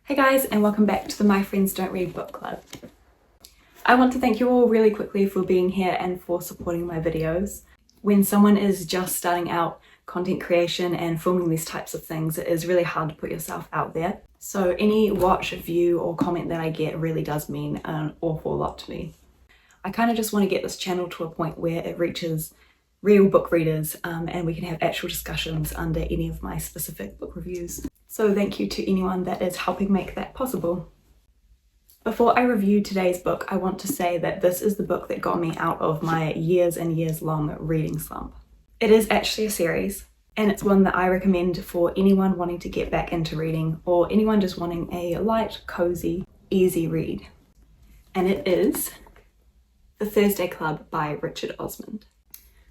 Hey guys, and welcome back to the My Friends Don't Read book club. I want to thank you all really quickly for being here and for supporting my videos. When someone is just starting out content creation and filming these types of things, it is really hard to put yourself out there. So any watch, view or comment that I get really does mean an awful lot to me. I kind of just want to get this channel to a point where it reaches real book readers and we can have actual discussions under any of my specific book reviews. So thank you to anyone that is helping make that possible. Before I review today's book, I want to say that this is the book that got me out of my years and years long reading slump. It is actually a series, and it's one that I recommend for anyone wanting to get back into reading or anyone just wanting a light, cozy, easy read. And it is The Thursday Club by Richard Osman.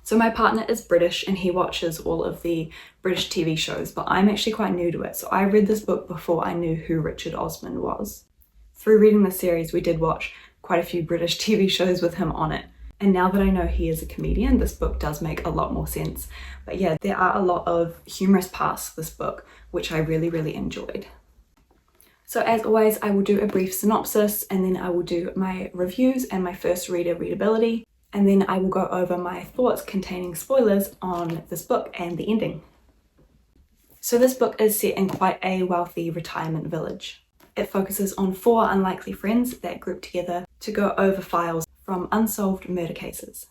So my partner is British and he watches all of the British TV shows, but I'm actually quite new to it. So I read this book before I knew who Richard Osman was. Through reading the series, we did watch quite a few British TV shows with him on it. And now that I know he is a comedian, this book does make a lot more sense. But yeah, there are a lot of humorous parts to this book, which I really enjoyed. So as always, I will do a brief synopsis and then I will do my reviews and my first reader readability. And then I will go over my thoughts containing spoilers on this book and the ending. So this book is set in quite a wealthy retirement village. It focuses on 4 unlikely friends that group together to go over files from unsolved murder cases.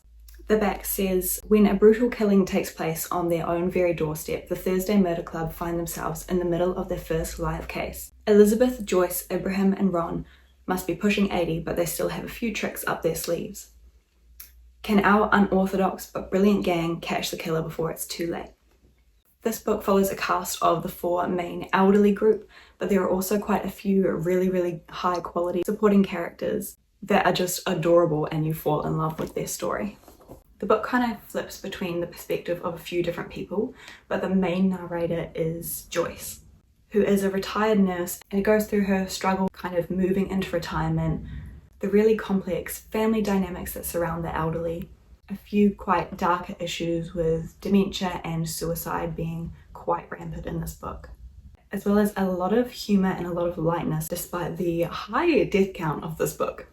The back says, when a brutal killing takes place on their own very doorstep, the Thursday Murder Club find themselves in the middle of their first live case. Elizabeth, Joyce, Ibrahim and Ron must be pushing 80, but they still have a few tricks up their sleeves. Can our unorthodox but brilliant gang catch the killer before it's too late? This book follows a cast of the 4 main elderly group, but there are also quite a few really high quality supporting characters that are just adorable and you fall in love with their story. The book kind of flips between the perspective of a few different people, but the main narrator is Joyce, who is a retired nurse, and it goes through her struggle kind of moving into retirement, the really complex family dynamics that surround the elderly, a few quite darker issues with dementia and suicide being quite rampant in this book, as well as a lot of humour and a lot of lightness despite the high death count of this book.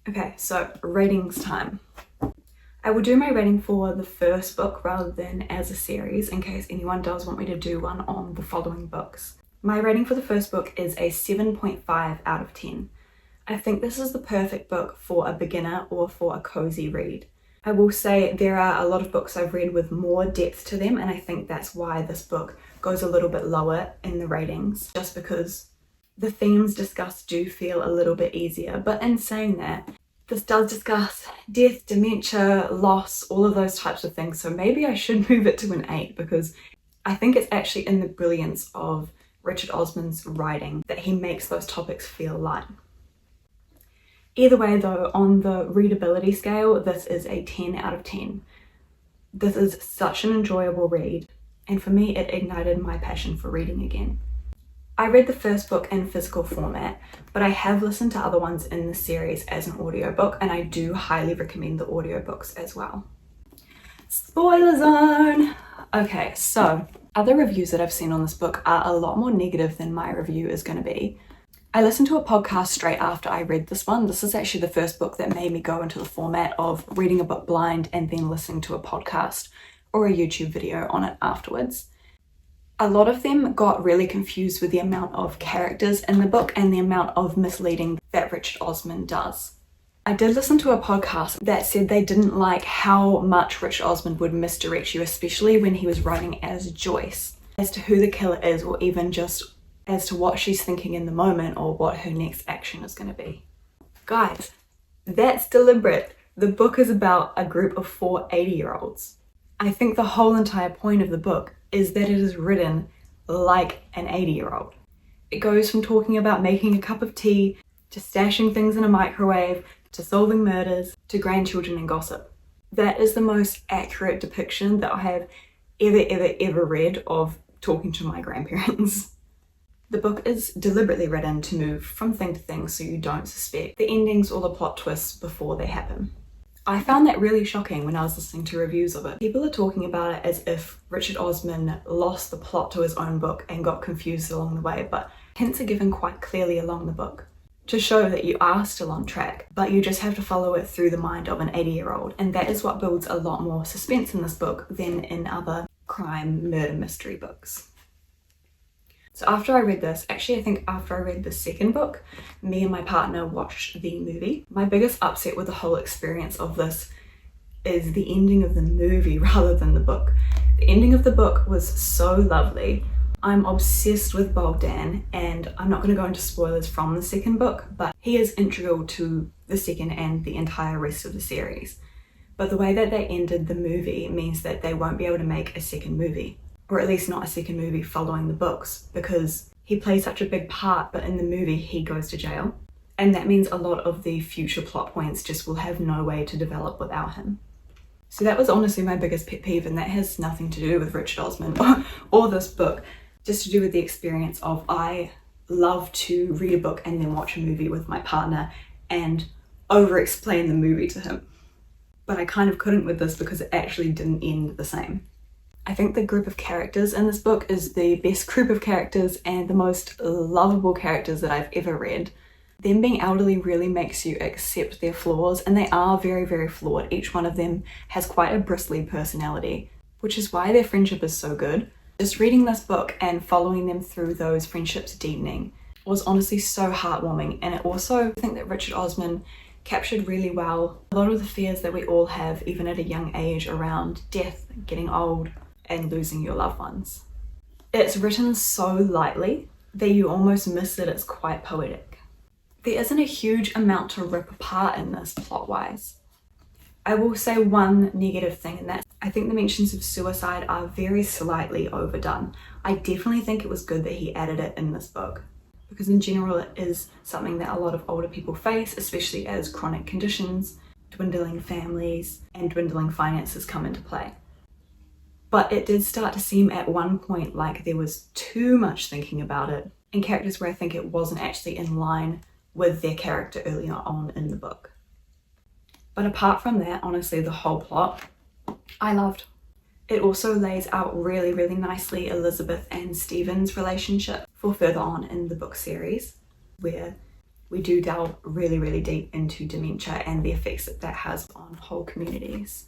Okay, so ratings time. I will do my rating for the first book rather than as a series in case anyone does want me to do one on the following books. My rating for the first book is a 7.5 out of 10. I think this is the perfect book for a beginner or for a cozy read. I will say there are a lot of books I've read with more depth to them, and I think that's why this book goes a little bit lower in the ratings, just because the themes discussed do feel a little bit easier. But in saying that, this does discuss death, dementia, loss, all of those types of things, so maybe I should move it to an 8 because I think it's actually in the brilliance of Richard Osman's writing that he makes those topics feel light. Either way though, on the readability scale, this is a 10 out of 10. This is such an enjoyable read, and for me it ignited my passion for reading again. I read the first book in physical format, but I have listened to other ones in the series as an audiobook, and I do highly recommend the audiobooks as well. Spoiler zone! Okay, so other reviews that I've seen on this book are a lot more negative than my review is going to be. I listened to a podcast straight after I read this one. This is actually the first book that made me go into the format of reading a book blind and then listening to a podcast or a YouTube video on it afterwards. A lot of them got really confused with the amount of characters in the book and the amount of misleading that Richard Osman does. I did listen to a podcast that said they didn't like how much Richard Osman would misdirect you, especially when he was writing as Joyce, as to who the killer is or even just as to what she's thinking in the moment or what her next action is going to be. Guys, that's deliberate. The book is about a group of 4 80-year-olds. I think the whole entire point of the book is that it is written like an 80-year-old. It goes from talking about making a cup of tea, to stashing things in a microwave, to solving murders, to grandchildren and gossip. That is the most accurate depiction that I have ever read of talking to my grandparents. The book is deliberately written to move from thing to thing so you don't suspect the endings or the plot twists before they happen. I found that really shocking when I was listening to reviews of it. People are talking about it as if Richard Osman lost the plot to his own book and got confused along the way, but Hints are given quite clearly along the book to show that you are still on track, but you just have to follow it through the mind of an 80-year-old, and that is what builds a lot more suspense in this book than in other crime, murder, mystery books. So after I read this, actually I think after I read the second book, me and my partner watched the movie. My biggest upset with the whole experience of this is the ending of the movie rather than the book. The ending of the book was so lovely. I'm obsessed with Bogdan, and I'm not going to go into spoilers from the second book, but he is integral to the second and the entire rest of the series. But the way that they ended the movie means that they won't be able to make a second movie, or at least not a second movie following the books, because he plays such a big part, but in the movie he goes to jail. And that means a lot of the future plot points just will have no way to develop without him. So that was honestly my biggest pet peeve, and that has nothing to do with Richard Osman or this book, just to do with the experience of I love to read a book and then watch a movie with my partner and over-explain the movie to him. But I kind of couldn't with this because it actually didn't end the same. I think the group of characters in this book is the best group of characters and the most lovable characters that I've ever read. Them being elderly really makes you accept their flaws, and they are very, very flawed. Each one of them has quite a bristly personality, which is why their friendship is so good. Just reading this book and following them through those friendships deepening was honestly so heartwarming, and it also, I think that Richard Osman captured really well a lot of the fears that we all have even at a young age around death, getting old, and losing your loved ones. It's written so lightly that you almost miss that it's quite poetic. There isn't a huge amount to rip apart in this plot-wise. I will say one negative thing, and that's I think the mentions of suicide are very slightly overdone. I definitely think it was good that he added it in this book, because in general it is something that a lot of older people face, especially as chronic conditions, dwindling families, and dwindling finances come into play. But it did start to seem at one point like there was too much thinking about it, and characters where I think it wasn't actually in line with their character earlier on in the book. But apart from that, honestly, the whole plot I loved. It also lays out really, really nicely Elizabeth and Stephen's relationship for further on in the book series, where we do delve really, really deep into dementia and the effects that that has on whole communities.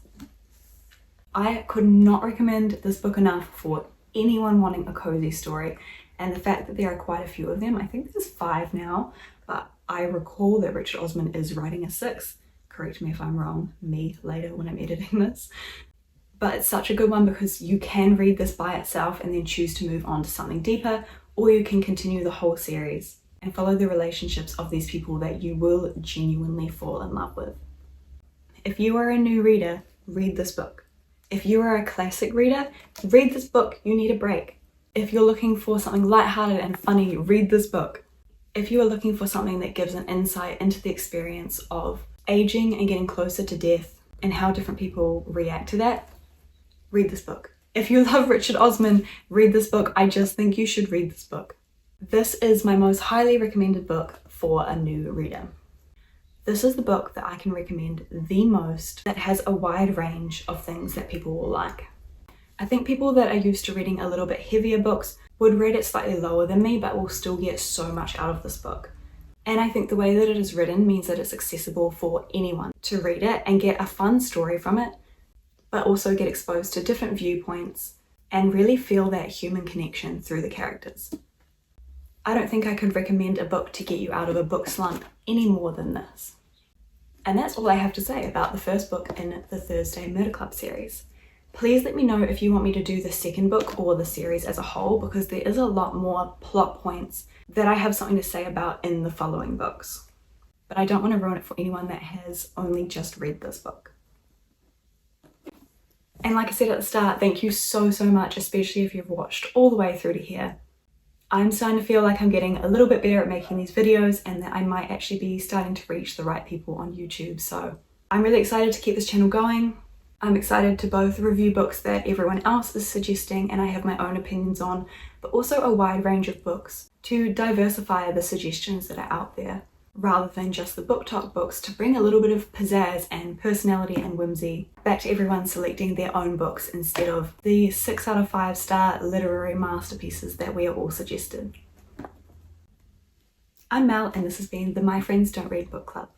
I could not recommend this book enough for anyone wanting a cozy story, and the fact that there are quite a few of them. I think there's 5 now, but I recall that Richard Osman is writing a 6th. Correct me if I'm wrong, me later when I'm editing this. But it's such a good one because you can read this by itself and then choose to move on to something deeper, or you can continue the whole series and follow the relationships of these people that you will genuinely fall in love with. If you are a new reader, read this book. If you are a classic reader, read this book. You need a break. If you're looking for something lighthearted and funny, read this book. If you are looking for something that gives an insight into the experience of aging and getting closer to death and how different people react to that, read this book. If you love Richard Osman, read this book. I just think you should read this book. This is my most highly recommended book for a new reader. This is the book that I can recommend the most that has a wide range of things that people will like. I think people that are used to reading a little bit heavier books would rate it slightly lower than me, but will still get so much out of this book. And I think the way that it is written means that it's accessible for anyone to read it and get a fun story from it, but also get exposed to different viewpoints and really feel that human connection through the characters. I don't think I could recommend a book to get you out of a book slump any more than this. And that's all I have to say about the first book in the Thursday Murder Club series. Please let me know if you want me to do the second book or the series as a whole, because there is a lot more plot points that I have something to say about in the following books. But I don't want to ruin it for anyone that has only just read this book. And like I said at the start, thank you so much, especially if you've watched all the way through to here. I'm starting to feel like I'm getting a little bit better at making these videos and that I might actually be starting to reach the right people on YouTube. So I'm really excited to keep this channel going. I'm excited to both review books that everyone else is suggesting and I have my own opinions on, but also a wide range of books to diversify the suggestions that are out there, rather than just the book talk books, to bring a little bit of pizzazz and personality and whimsy back to everyone selecting their own books instead of the 6 out of 5 star literary masterpieces that we are all suggested. I'm Mel and this has been the My Friends Don't Read Book Club.